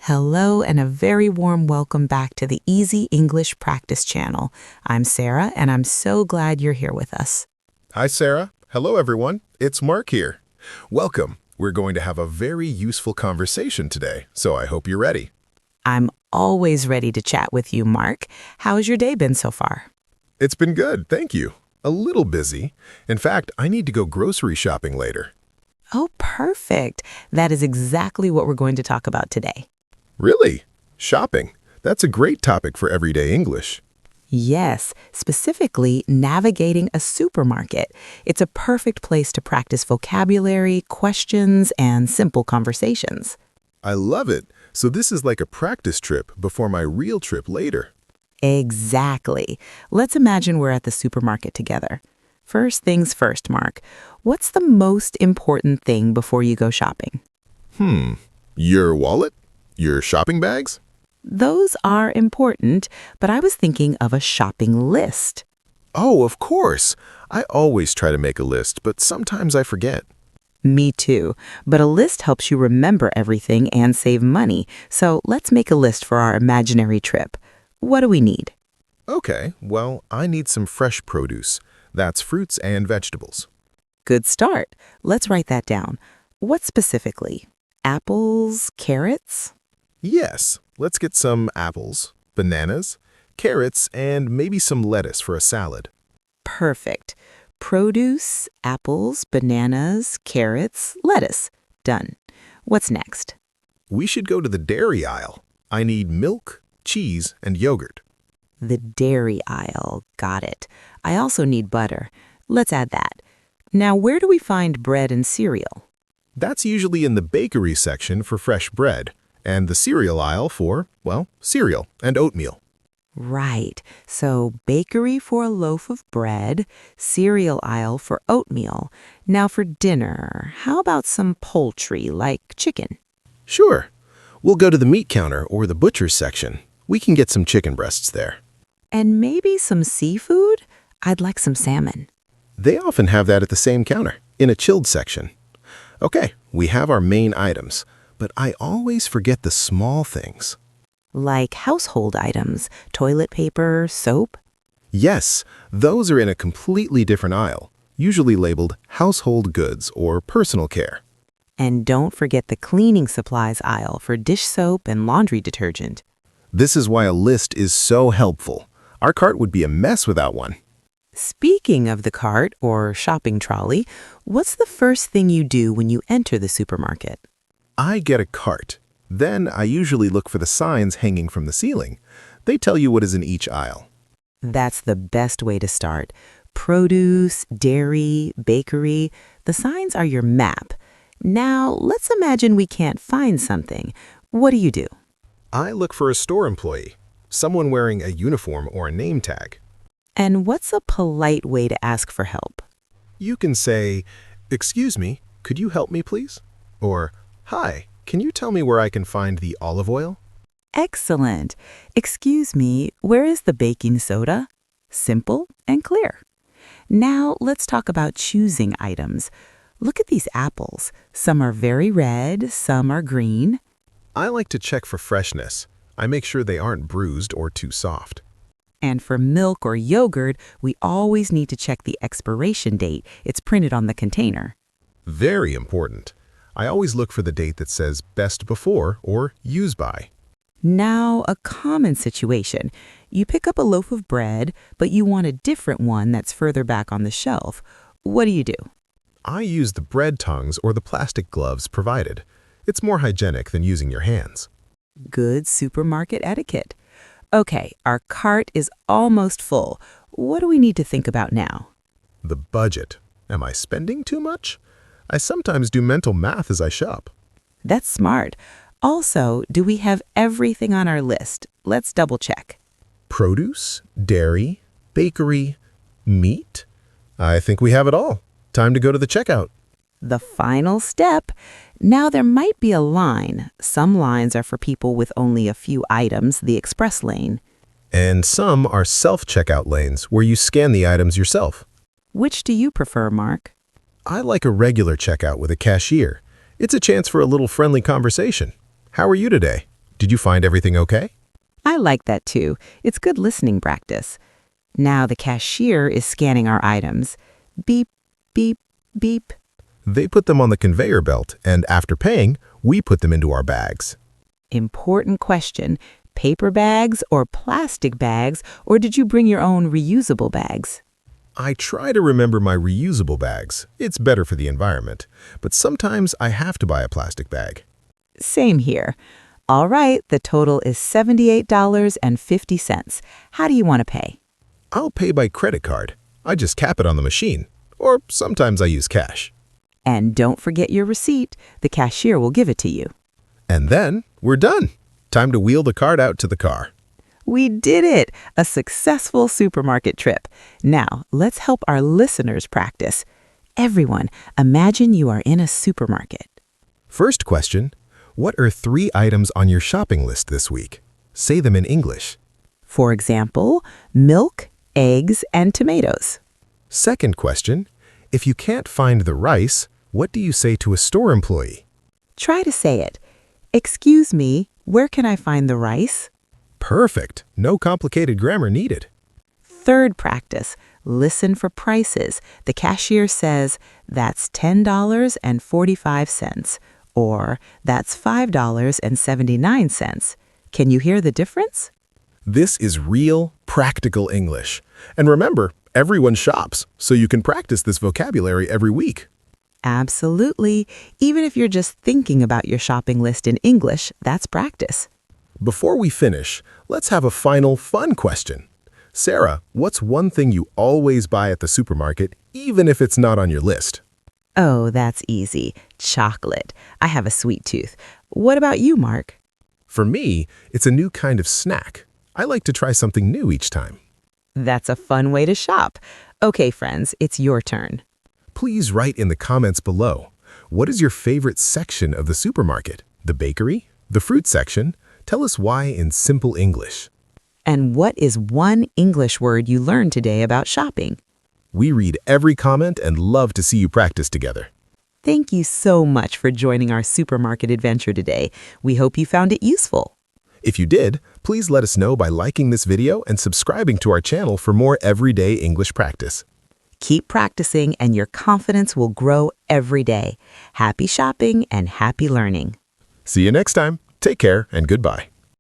Hello and a very warm welcome back to the Easy English Practice channel. I'm Sarah and I'm so glad you're here with us. Hi, Sarah. Hello, everyone. It's Mark here. Welcome. We're going to have a very useful conversation today, so I hope you're ready. I'm always ready to chat with you, Mark. How's your day been so far? It's been good, thank you. A little busy. In fact, I need to go grocery shopping later. Oh, perfect. That is exactly what we're going to talk about today. Really? Shopping? That's a great topic for everyday English. Yes, specifically navigating a supermarket. It's a perfect place to practice vocabulary, questions, and simple conversations. I love it. So this is like a practice trip before my real trip later. Exactly. Let's imagine we're at the supermarket together. First things first, Mark. What's the most important thing before you go shopping? Your wallet? Your shopping bags? Those are important, but I was thinking of a shopping list. Oh, of course. I always try to make a list, but sometimes I forget. Me too, but a list helps you remember everything and save money. So let's make a list for our imaginary trip. What do we need? Okay, well, I need some fresh produce. That's fruits and vegetables. Good start. Let's write that down. What specifically? Apples, carrots? Yes, let's get some apples, bananas, carrots, and maybe some lettuce for a salad. Perfect. Produce, apples, bananas, carrots, lettuce. Done. What's next? We should go to the dairy aisle. I need milk, cheese, and yogurt. The dairy aisle. Got it. I also need butter. Let's add that. Now, where do we find bread and cereal? That's usually in the bakery section for fresh bread, and the cereal aisle for, well, cereal and oatmeal. Right. So bakery for a loaf of bread, cereal aisle for oatmeal. Now for dinner, how about some poultry like chicken? Sure. We'll go to the meat counter or the butcher's section. We can get some chicken breasts there. And maybe some seafood? I'd like some salmon. They often have that at the same counter, in a chilled section. Okay, we have our main items, but I always forget the small things. Like household items, toilet paper, soap? Yes, those are in a completely different aisle, usually labeled household goods or personal care. And don't forget the cleaning supplies aisle for dish soap and laundry detergent. This is why a list is so helpful. Our cart would be a mess without one. Speaking of the cart or shopping trolley, what's the first thing you do when you enter the supermarket? I get a cart. Then I usually look for the signs hanging from the ceiling. They tell you what is in each aisle. That's the best way to start. Produce, dairy, bakery, the signs are your map. Now, let's imagine we can't find something. What do? I look for a store employee, someone wearing a uniform or a name tag. And what's a polite way to ask for help? You can say, "Excuse me, could you help me please?" Or, "Hi, can you tell me where I can find the olive oil?" Excellent. Excuse me, where is the baking soda? Simple and clear. Now let's talk about choosing items. Look at these apples. Some are very red, some are green. I like to check for freshness. I make sure they aren't bruised or too soft. And for milk or yogurt, we always need to check the expiration date. It's printed on the container. Very important. I always look for the date that says best before or use by. Now, a common situation. You pick up a loaf of bread, but you want a different one that's further back on the shelf. What do? I use the bread tongs or the plastic gloves provided. It's more hygienic than using your hands. Good supermarket etiquette. Okay, our cart is almost full. What do we need to think about now? The budget. Am I spending too much? I sometimes do mental math as I shop. That's smart. Also, do we have everything on our list? Let's double check. Produce, dairy, bakery, meat. I think we have it all. Time to go to the checkout. The final step. Now there might be a line. Some lines are for people with only a few items, the express lane. And some are self-checkout lanes where you scan the items yourself. Which do you prefer, Mark? I like a regular checkout with a cashier. It's a chance for a little friendly conversation. How are you today? Did you find everything okay? I like that too. It's good listening practice. Now the cashier is scanning our items. Beep, beep, beep. They put them on the conveyor belt, and after paying, we put them into our bags. Important question. Paper bags or plastic bags, or did you bring your own reusable bags? I try to remember my reusable bags. It's better for the environment. But sometimes I have to buy a plastic bag. Same here. All right, the total is $78.50. How do you want to pay? I'll pay by credit card. I just cap it on the machine. Or sometimes I use cash. And don't forget your receipt. The cashier will give it to you. And then we're done. Time to wheel the cart out to the car. We did it! A successful supermarket trip. Now, let's help our listeners practice. Everyone, imagine you are in a supermarket. First question, what are 3 items on your shopping list this week? Say them in English. For example, milk, eggs, and tomatoes. Second question, if you can't find the rice, what do you say to a store employee? Try to say it. Excuse me, where can I find the rice? Perfect. No complicated grammar needed. Third practice, listen for prices. The cashier says, that's $10.45, or that's $5.79. Can you hear the difference? This is real, practical English. And remember, everyone shops, so you can practice this vocabulary every week. Absolutely. Even if you're just thinking about your shopping list in English, that's practice. Before we finish, let's have a final fun question. Sarah, what's one thing you always buy at the supermarket, even if it's not on your list? Oh, that's easy. Chocolate. I have a sweet tooth. What about you, Mark? For me, it's a new kind of snack. I like to try something new each time. That's a fun way to shop. Okay, friends, it's your turn. Please write in the comments below. What is your favorite section of the supermarket? The bakery? The fruit section? Tell us why in simple English. And what is one English word you learned today about shopping? We read every comment and love to see you practice together. Thank you so much for joining our supermarket adventure today. We hope you found it useful. If you did, please let us know by liking this video and subscribing to our channel for more everyday English practice. Keep practicing and your confidence will grow every day. Happy shopping and happy learning. See you next time. Take care and goodbye.